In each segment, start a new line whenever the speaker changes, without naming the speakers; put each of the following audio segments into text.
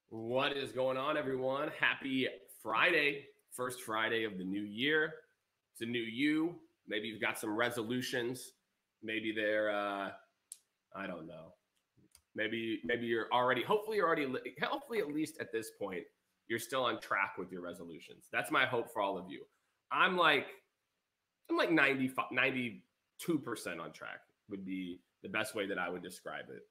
What is going on, everyone? Happy Friday, first Friday of the new year. It's a new you. Maybe you've got some resolutions. Maybe they're, I don't know. Maybe you're already, hopefully at least at this point, you're still on track with your resolutions. That's my hope for all of you. I'm like 92% on track would be the best way that I would describe it.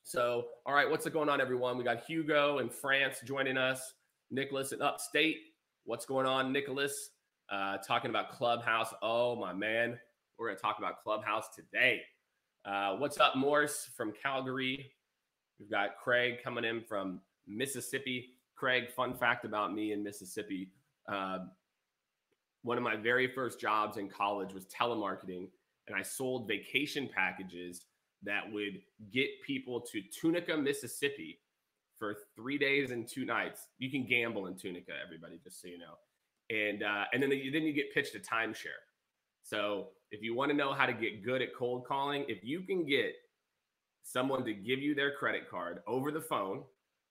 So, all right, what's going on, everyone? We got Hugo in France joining us. Nicholas in Upstate. What's going on, Nicholas? Talking about Clubhouse. Oh, my man. We're going to talk about Clubhouse today. What's up, Morse from Calgary? We've got Craig coming in from Mississippi. Craig, fun fact about me in Mississippi. One of my very first jobs in college was telemarketing, and I sold vacation packages that would get people to Tunica, Mississippi for 3 days and 2 nights. You can gamble in Tunica, everybody, just so you know. And then you get pitched a timeshare. So if you want to know how to get good at cold calling, if you can get someone to give you their credit card over the phone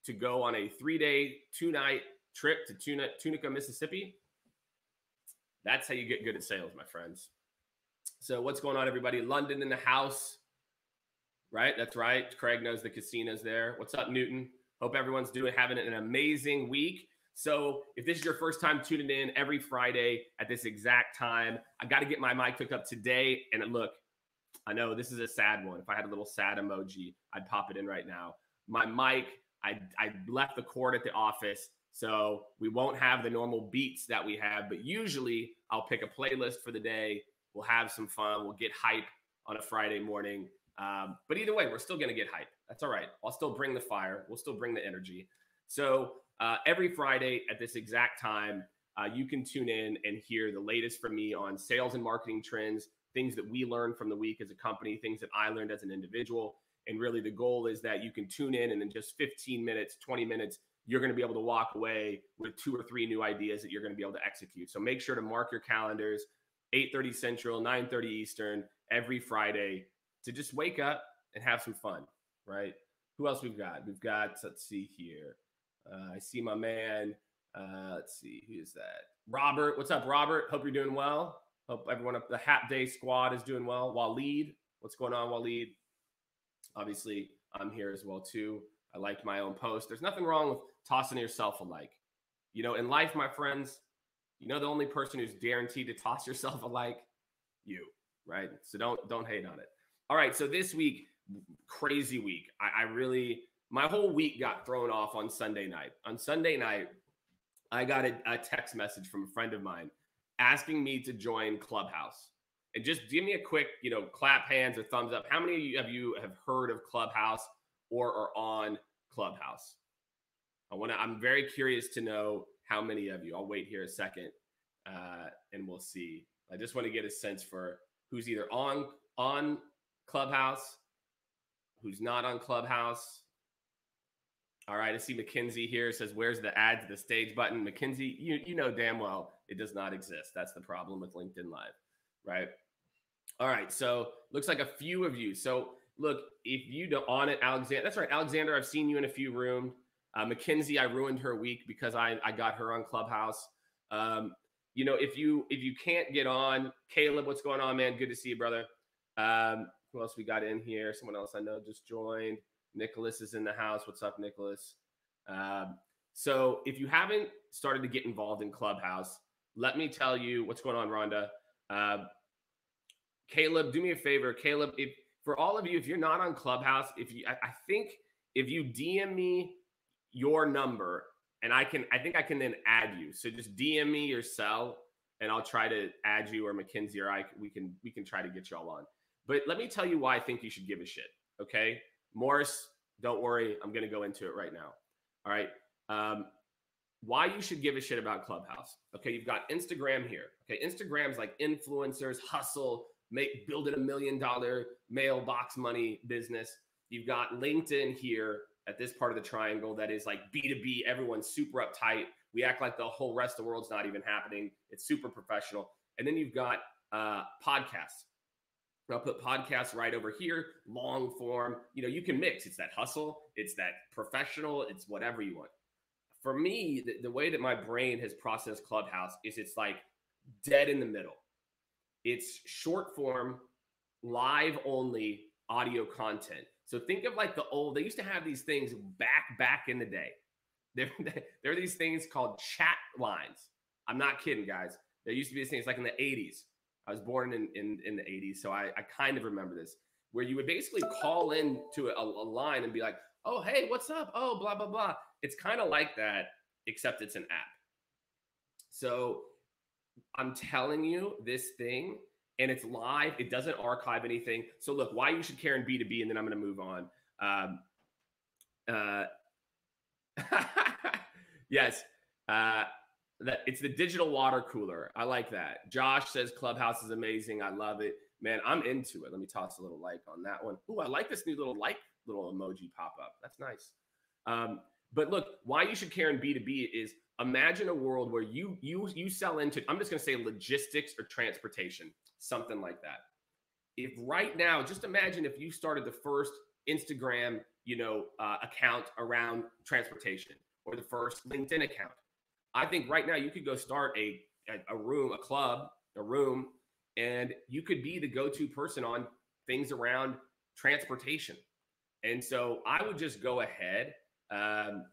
to go on a 3-day, 2-night trip to Tunica, Mississippi, that's how you get good at sales, my friends. So what's going on, everybody? London in the house. Right, that's right. Craig knows the casino's there. What's up, Newton? Hope everyone's having an amazing week. So if this is your first time tuning in every Friday at this exact time, I got to get my mic hooked up today. And look, I know this is a sad one. If I had a little sad emoji, I'd pop it in right now. My mic, I left the cord at the office, so we won't have the normal beats that we have. But usually I'll pick a playlist for the day. We'll have some fun. We'll get hype on a Friday morning. But either way, we're still going to get hype. That's all right. I'll still bring the fire. We'll still bring the energy. So every Friday at this exact time, you can tune in and hear the latest from me on sales and marketing trends, things that we learned from the week as a company, things that I learned as an individual. And really the goal is that you can tune in and in just 15 minutes, 20 minutes, you're going to be able to walk away with 2 or 3 new ideas that you're going to be able to execute. So make sure to mark your calendars, 8:30 Central, 9:30 Eastern, every Friday, to just wake up and have some fun, right? Who else we've got? We've got, let's see here. I see my man. Let's see, who is that? Robert. What's up, Robert? Hope you're doing well. Hope everyone up the Hat Day squad is doing well. Waleed, what's going on, Waleed? Obviously, I'm here as well, too. I liked my own post. There's nothing wrong with tossing yourself a like. You know, in life, my friends, you know the only person who's guaranteed to toss yourself a like? You, right? So don't hate on it. All right, so this week, crazy week. My whole week got thrown off on Sunday night. On Sunday night, I got a text message from a friend of mine asking me to join Clubhouse. And just give me a quick, clap hands or thumbs up. How many of you have heard of Clubhouse or are on Clubhouse? I'm very curious to know how many of you. I'll wait here a second, and we'll see. I just want to get a sense for who's either on Clubhouse, who's not on Clubhouse. All right, I see Mackenzie here says, where's the add to the stage button? Mackenzie, you know damn well it does not exist. That's the problem with LinkedIn Live, right? All right, so looks like a few of you. So look, if you don't on it, Alexander, that's right, Alexander, I've seen you in a few rooms. Mackenzie, I ruined her week because I got her on Clubhouse. If you can't get on, Caleb, what's going on, man? Good to see you, brother. Who else we got in here? Someone else I know just joined. Nicholas is in the house. What's up, Nicholas? So if you haven't started to get involved in Clubhouse, let me tell you what's going on, Rhonda. Caleb, do me a favor. Caleb, for all of you, if you're not on Clubhouse, I think if you DM me your number, and I think I can then add you. So just DM me your cell, and I'll try to add you, or Mackenzie or we can try to get you all on. But let me tell you why I think you should give a shit. Okay, Morris, don't worry, I'm going to go into it right now. All right, why you should give a shit about Clubhouse. Okay, you've got Instagram here. Okay, Instagram's like influencers, hustle, building $1 million mailbox money business. You've got LinkedIn here at this part of the triangle that is like B2B. Everyone's super uptight. We act like the whole rest of the world's not even happening. It's super professional. And then you've got podcasts. I'll put podcasts right over here, long form. You know, you can mix. It's that hustle, it's that professional, it's whatever you want. For me, the way that my brain has processed Clubhouse is it's like dead in the middle. It's short form, live only audio content. So think of like the old, they used to have these things back in the day. There are these things called chat lines. I'm not kidding, guys. There used to be these things like in the 80s. I was born in the 80s, so I kind of remember this, where you would basically call in to a line and be like, oh, hey, what's up? Oh, blah, blah, blah. It's kind of like that, except it's an app. So I'm telling you this thing, and it's live. It doesn't archive anything. So look, why you should care in B2B, and then I'm going to move on. Yes. That it's the digital water cooler. I like that. Josh says Clubhouse is amazing. I love it. Man, I'm into it. Let me toss a little like on that one. Ooh, I like this new little little emoji pop up. That's nice. But look, why you should care in B2B is imagine a world where you sell into, I'm just going to say logistics or transportation, something like that. If right now, just imagine if you started the first Instagram, account around transportation, or the first LinkedIn account. I think right now you could go start a room, and you could be the go-to person on things around transportation. And so I would just go ahead and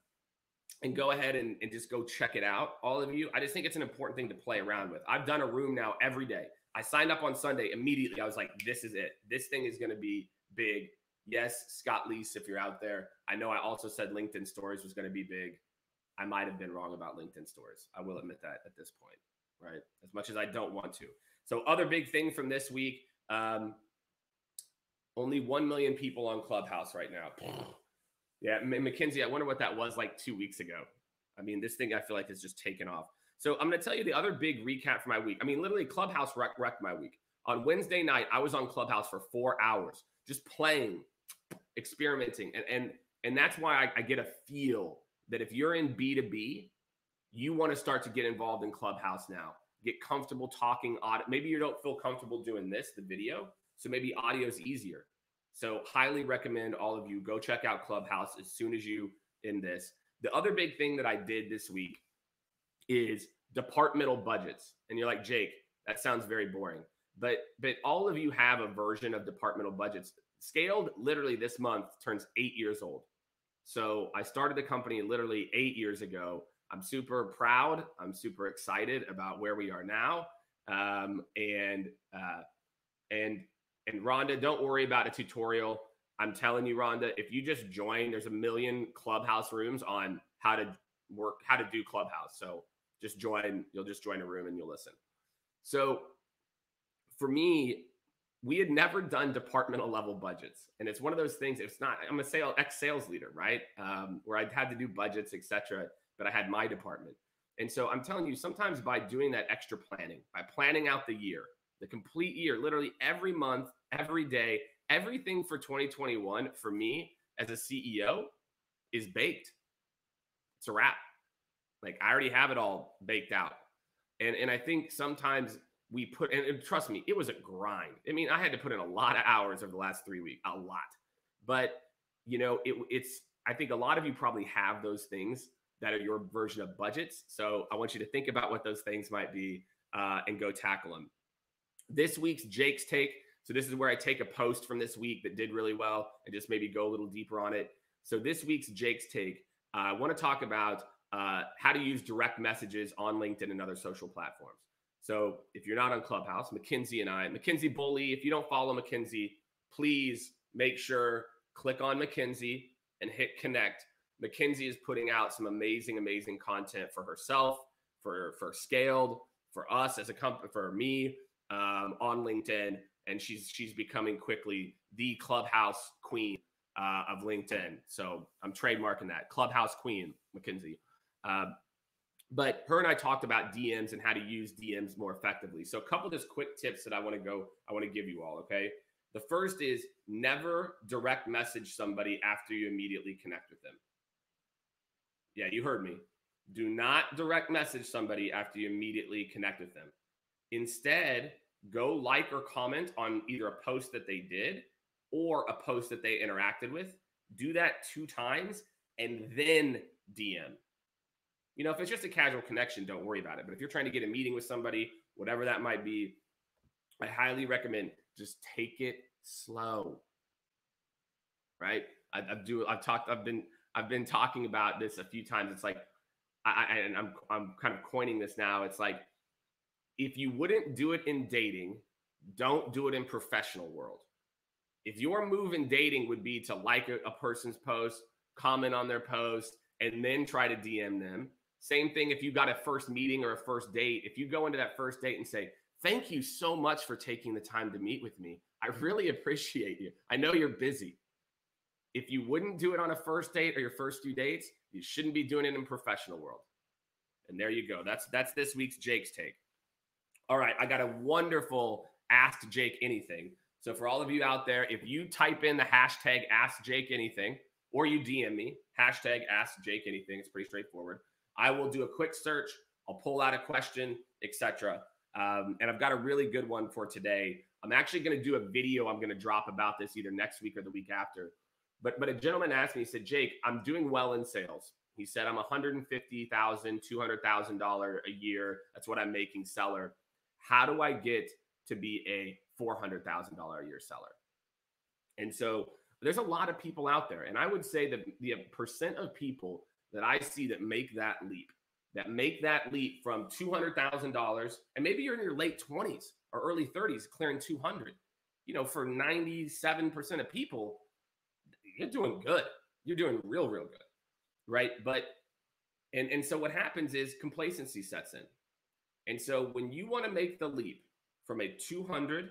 just go check it out, all of you. I just think it's an important thing to play around with. I've done a room now every day. I signed up on Sunday immediately. I was like, this is it. This thing is going to be big. Yes, Scott Leese, if you're out there. I know I also said LinkedIn Stories was going to be big. I might have been wrong about LinkedIn Stories. I will admit that at this point, right? As much as I don't want to. So other big thing from this week, only 1 million people on Clubhouse right now. Yeah, McKinsey, I wonder what that was like 2 weeks ago. I mean, this thing I feel like has just taken off. So I'm going to tell you the other big recap for my week. I mean, literally Clubhouse wrecked my week. On Wednesday night, I was on Clubhouse for 4 hours, just playing, experimenting. And that's why I get a feel that if you're in B2B, you want to start to get involved in Clubhouse now. Get comfortable talking audio. Maybe you don't feel comfortable doing this, the video, so maybe audio is easier. So highly recommend all of you go check out Clubhouse as soon as you in this. The other big thing that I did this week is departmental budgets. And you're like, Jake, that sounds very boring. But all of you have a version of departmental budgets. Skaled literally this month turns 8 years old. So I started the company literally 8 years ago. I'm super proud. I'm super excited about where we are now. And Rhonda, don't worry about a tutorial. I'm telling you, Rhonda, if you just join, there's a million Clubhouse rooms on how to do Clubhouse. So just join. You'll just join a room and you'll listen. So for me, we had never done departmental level budgets. And it's one of those things, I'm a ex-sales leader, right? Where I'd had to do budgets, etc. But I had my department. And so I'm telling you, sometimes by doing that extra planning, by planning out the year, the complete year, literally every month, every day, everything for 2021 for me as a CEO is baked. It's a wrap. Like I already have it all baked out. And I think sometimes we put, and trust me, it was a grind. I mean, I had to put in a lot of hours over the last 3 weeks, a lot. But, I think a lot of you probably have those things that are your version of budgets. So I want you to think about what those things might be and go tackle them. This week's Jake's Take. So this is where I take a post from this week that did really well and just maybe go a little deeper on it. So this week's Jake's Take, I want to talk about how to use direct messages on LinkedIn and other social platforms. So if you're not on Clubhouse, Mackenzie Bully, if you don't follow Mackenzie, please make sure, click on Mackenzie and hit connect. Mackenzie is putting out some amazing, amazing content for herself, for Skaled, for us as a company, for me on LinkedIn. And she's becoming quickly the Clubhouse queen of LinkedIn. So I'm trademarking that, Clubhouse queen, Mackenzie. But her and I talked about DMs and how to use DMs more effectively. So a couple of just quick tips that I want to give you all, okay? The first is never direct message somebody after you immediately connect with them. Yeah, you heard me. Do not direct message somebody after you immediately connect with them. Instead, go like or comment on either a post that they did or a post that they interacted with. Do that 2 times and then DM. You know, if it's just a casual connection, don't worry about it. But if you're trying to get a meeting with somebody, whatever that might be, I highly recommend just take it slow. Right? I've been talking about this a few times. It's like I'm kind of coining this now. It's like, if you wouldn't do it in dating, don't do it in professional world. If your move in dating would be to like a person's post, comment on their post, and then try to DM them. Same thing if you got a first meeting or a first date. If you go into that first date and say, thank you so much for taking the time to meet with me. I really appreciate you. I know you're busy. If you wouldn't do it on a first date or your first few dates, you shouldn't be doing it in professional world. And there you go. That's this week's Jake's Take. All right, I got a wonderful Ask Jake Anything. So for all of you out there, if you type in the hashtag Ask Jake Anything, or you DM me, hashtag Ask Jake Anything, it's pretty straightforward. I will do a quick search. I'll pull out a question, etc. And I've got a really good one for today. I'm actually going to do a video I'm going to drop about this either next week or the week after. But a gentleman asked me, he said, Jake, I'm doing well in sales. He said, I'm $150,000, $200,000 a year. That's what I'm making seller. How do I get to be a $400,000 a year seller? And so there's a lot of people out there. And I would say that the percent of people that I see that make that leap from $200,000, and maybe you're in your late 20s or early 30s clearing 200, you know, for 97% of people, you're doing good. You're doing real good, right? But, and so what happens is complacency sets in. And so when you want to make the leap from a $200,000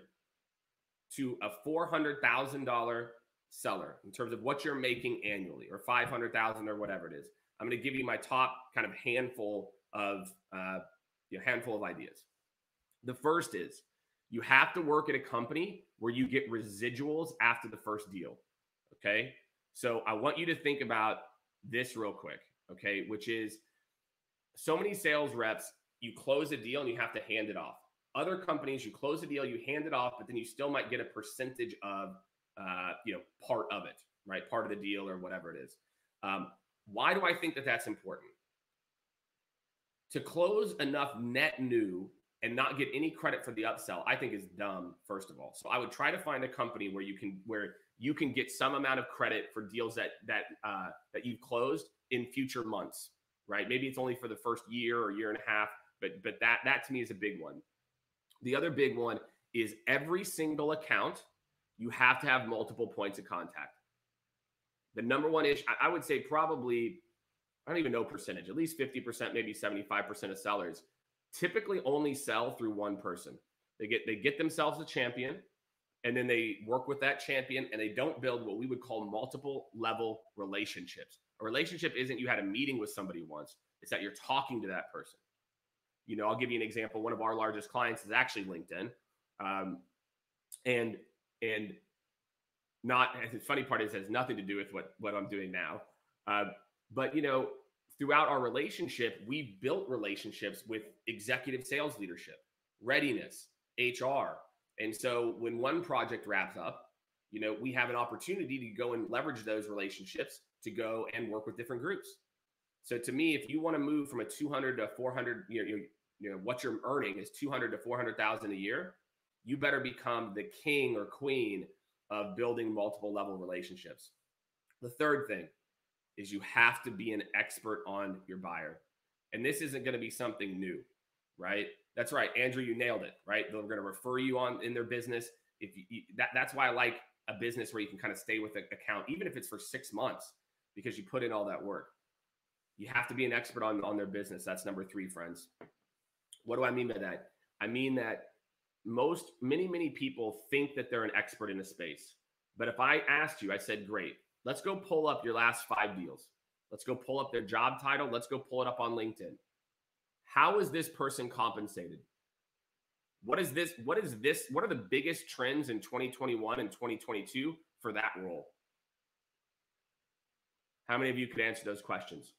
to a $400,000 seller in terms of what you're making annually, or $500,000 or whatever it is, I'm going to give you my top kind of handful of ideas. The first is you have to work at a company where you get residuals after the first deal. Okay. So I want you to think about this real quick. Okay. Which is, so many sales reps, you close a deal and you have to hand it off. Other companies, you close a deal, you hand it off, but then you still might get a percentage of, part of it, right? Part of the deal or whatever it is. Why do I think that that's important? To close enough net new and not get any credit for the upsell, I think is dumb, first of all. So I would try to find a company where you can get some amount of credit for deals that you've closed in future months, right? Maybe it's only for the first year or year and a half, but that to me is a big one. The other big one is every single account, you have to have multiple points of contact. The number one issue, I would say probably, I don't even know percentage, at least 50%, maybe 75% of sellers typically only sell through one person. They get themselves a champion, and then they work with that champion, and they don't build what we would call multiple level relationships. A relationship isn't you had a meeting with somebody once. It's that you're talking to that person. You know, I'll give you an example. One of our largest clients is actually LinkedIn. And not, the funny part is it has nothing to do with what I'm doing now. But, you know, throughout our relationship, we built relationships with executive sales leadership, readiness, HR. And so when one project wraps up, you know, we have an opportunity to go and leverage those relationships to go and work with different groups. So to me, if you want to move from a 200 to 400, you know what you're earning is 200 to 400,000 a year, you better become the king or queen of building multiple level relationships. The third thing is you have to be an expert on your buyer. And this isn't going to be something new, right? That's right. Andrew, you nailed it, right? They're going to refer you on in their business. That's why I like a business where you can kind of stay with an account, even if it's for 6 months, because you put in all that work. You have to be an expert on their business. That's number 3, friends. What do I mean by that? I mean that many people think that they're an expert in a space. But if I asked you, I said, great, let's go pull up your last 5 deals. Let's go pull up their job title. Let's go pull it up on LinkedIn. How is this person compensated? What is this? What are the biggest trends in 2021 and 2022 for that role? How many of you could answer those questions?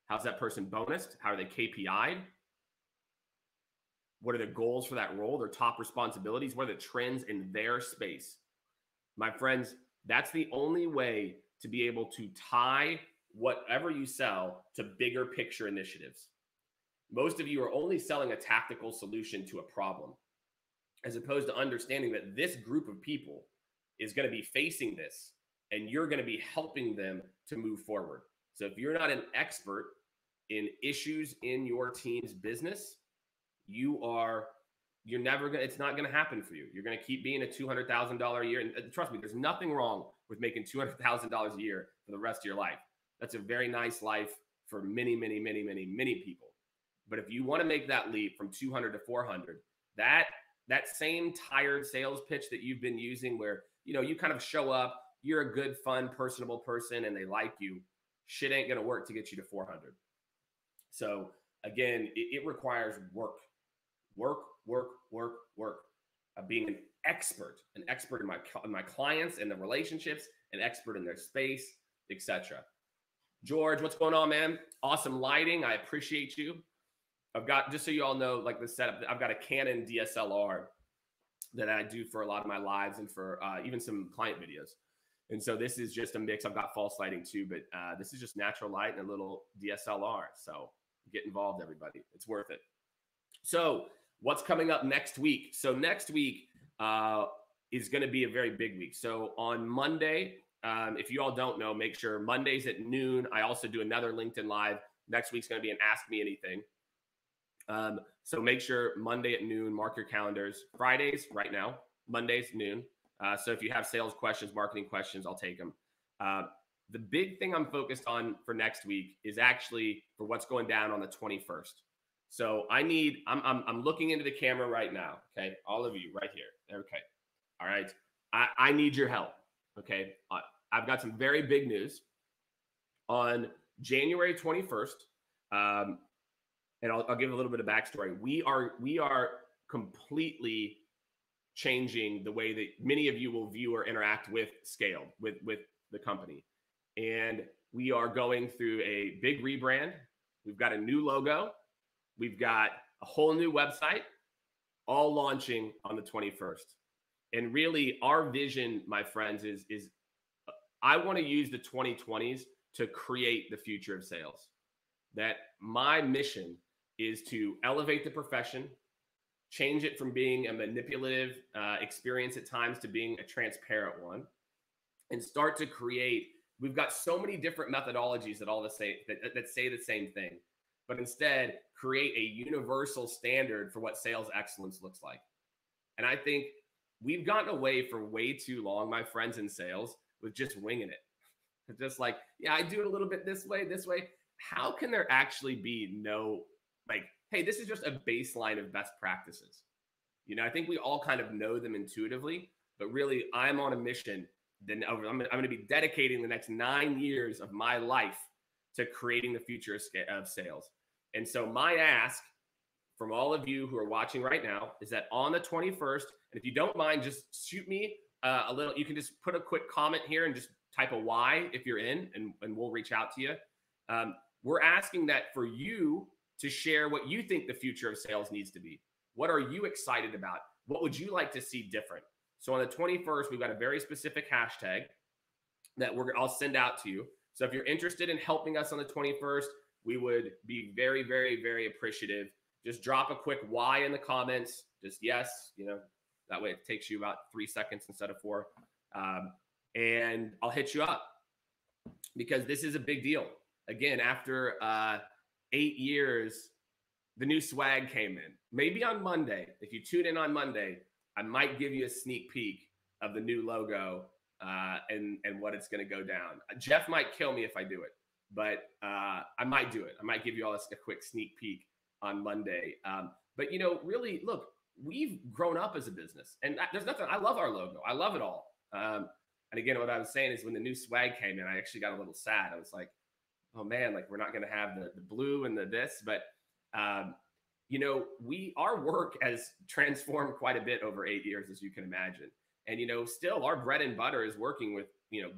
How's that person bonused? How are they KPI'd? What are the goals for that role? Their top responsibilities? What are the trends in their space? My friends, that's the only way to be able to tie whatever you sell to bigger picture initiatives. Most of you are only selling a tactical solution to a problem, as opposed to understanding that this group of people is going to be facing this and you're going to be helping them to move forward. So if you're not an expert in issues in your team's business, you're never going to, it's not going to happen for you. You're going to keep being a $200,000 a year. And trust me, there's nothing wrong with making $200,000 a year for the rest of your life. That's a very nice life for many, many, many, many, many people. But if you want to make that leap from 200 to 400, that same tired sales pitch that you've been using where, you kind of show up, you're a good, fun, personable person and they like you, shit ain't going to work to get you to 400. So again, it requires work. Being an expert in my clients and the relationships, an expert in their space, etc. George, what's going on, man? Awesome lighting. I appreciate you. I've got, just so you all know, like the setup, I've got a Canon DSLR that I do for a lot of my lives and for even some client videos. And so this is just a mix. I've got false lighting too, but this is just natural light and a little DSLR. So get involved, everybody. It's worth it. So what's coming up next week? So next week is going to be a very big week. So on Monday, if you all don't know, make sure Mondays at noon. I also do another LinkedIn Live. Next week's going to be an Ask Me Anything. So make sure Monday at noon, mark your calendars. Fridays right now, Mondays noon. So if you have sales questions, marketing questions, I'll take them. The big thing I'm focused on for next week is actually for what's going down on the 21st. So I'm looking into the camera right now. Okay. All of you right here. Okay. All right. I need your help. Okay. I've got some very big news on January 21st. And I'll give a little bit of backstory. We are completely changing the way that many of you will view or interact with Skaled, with the company. And we are going through a big rebrand. We've got a new logo. We've got a whole new website, all launching on the 21st. And really our vision, my friends, is I want to use the 2020s to create the future of sales. That my mission is to elevate the profession, change it from being a manipulative experience at times to being a transparent one, and start to create. We've got so many different methodologies that say the same thing, but instead create a universal standard for what sales excellence looks like. And I think we've gotten away for way too long, my friends, in sales with just winging it. It's just like, yeah, I do it a little bit this way. How can there actually be no, like, hey, this is just a baseline of best practices? I think we all kind of know them intuitively, but really I'm on a mission. Then I'm going to be dedicating the next 9 years of my life to creating the future of sales. And so my ask from all of you who are watching right now is that on the 21st, and if you don't mind, just shoot me a little, you can just put a quick comment here and just type a Y if you're in, and we'll reach out to you. We're asking that for you to share what you think the future of sales needs to be. What are you excited about? What would you like to see different? So on the 21st, we've got a very specific hashtag that I'll send out to you. So if you're interested in helping us on the 21st, we would be very, very, very appreciative. Just drop a quick Y in the comments. Just yes, that way it takes you about 3 seconds instead of 4. And I'll hit you up because this is a big deal. Again, after 8 years, the new swag came in. Maybe on Monday, if you tune in on Monday, I might give you a sneak peek of the new logo and what it's going to go down. Jeff might kill me if I do it, but I might do it. I might give you all a quick sneak peek on Monday. But really, look, we've grown up as a business, and there's nothing. I love our logo. I love it all. And again, what I was saying is when the new swag came in, I actually got a little sad. I was like, oh man, like we're not going to have the blue and the this, but our work has transformed quite a bit over 8 years, as you can imagine. And, still our bread and butter is working with,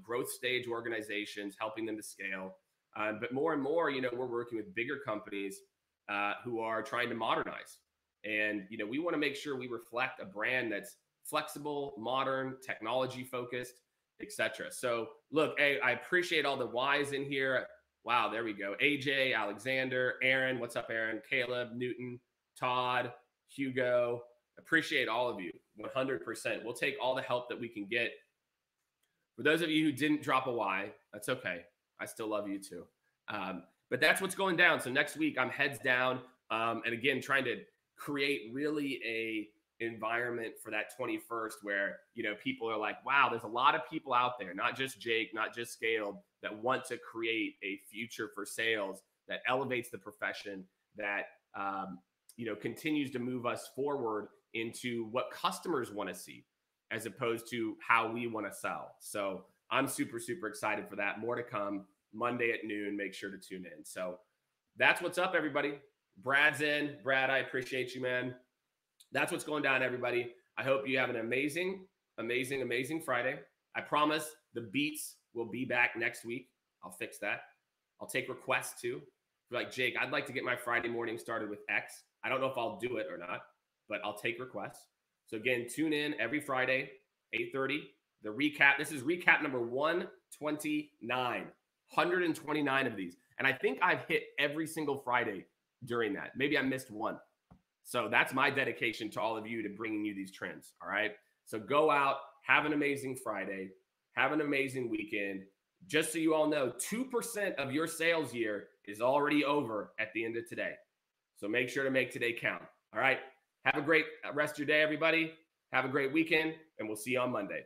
growth stage organizations, helping them to scale. But more and more, we're working with bigger companies who are trying to modernize. And, you know, we want to make sure we reflect a brand that's flexible, modern, technology focused, etc. So look, hey, I appreciate all the Y's in here. Wow, there we go. AJ, Alexander, Aaron, what's up, Aaron? Caleb, Newton, Todd, Hugo. Appreciate all of you 100%. We'll take all the help that we can get. For those of you who didn't drop a Y, that's okay. I still love you too. But that's what's going down. So next week I'm heads down. And again, trying to create really a environment for that 21st where, you know, people are like, wow, there's a lot of people out there, not just Jake, not just Skaled, that want to create a future for sales that elevates the profession, that, you know, continues to move us forward into what customers want to see as opposed to how we want to sell. So I'm super, super excited for that. More to come Monday at noon. Make sure to tune in. So that's what's up, everybody. Brad's in. Brad, I appreciate you, man. That's what's going down, everybody. I hope you have an amazing, amazing, amazing Friday. I promise the beats will be back next week. I'll fix that. I'll take requests too. Be like, Jake, I'd like to get my Friday morning started with X. I don't know if I'll do it or not, but I'll take requests. So again, tune in every Friday, 8:30. The recap. This is recap number 129. 129 of these. And I think I've hit every single Friday during that. Maybe I missed one. So that's my dedication to all of you to bringing you these trends. All right. So go out, have an amazing Friday, have an amazing weekend. Just so you all know, 2% of your sales year is already over at the end of today. So make sure to make today count. All right. Have a great rest of your day, everybody. Have a great weekend, and we'll see you on Monday.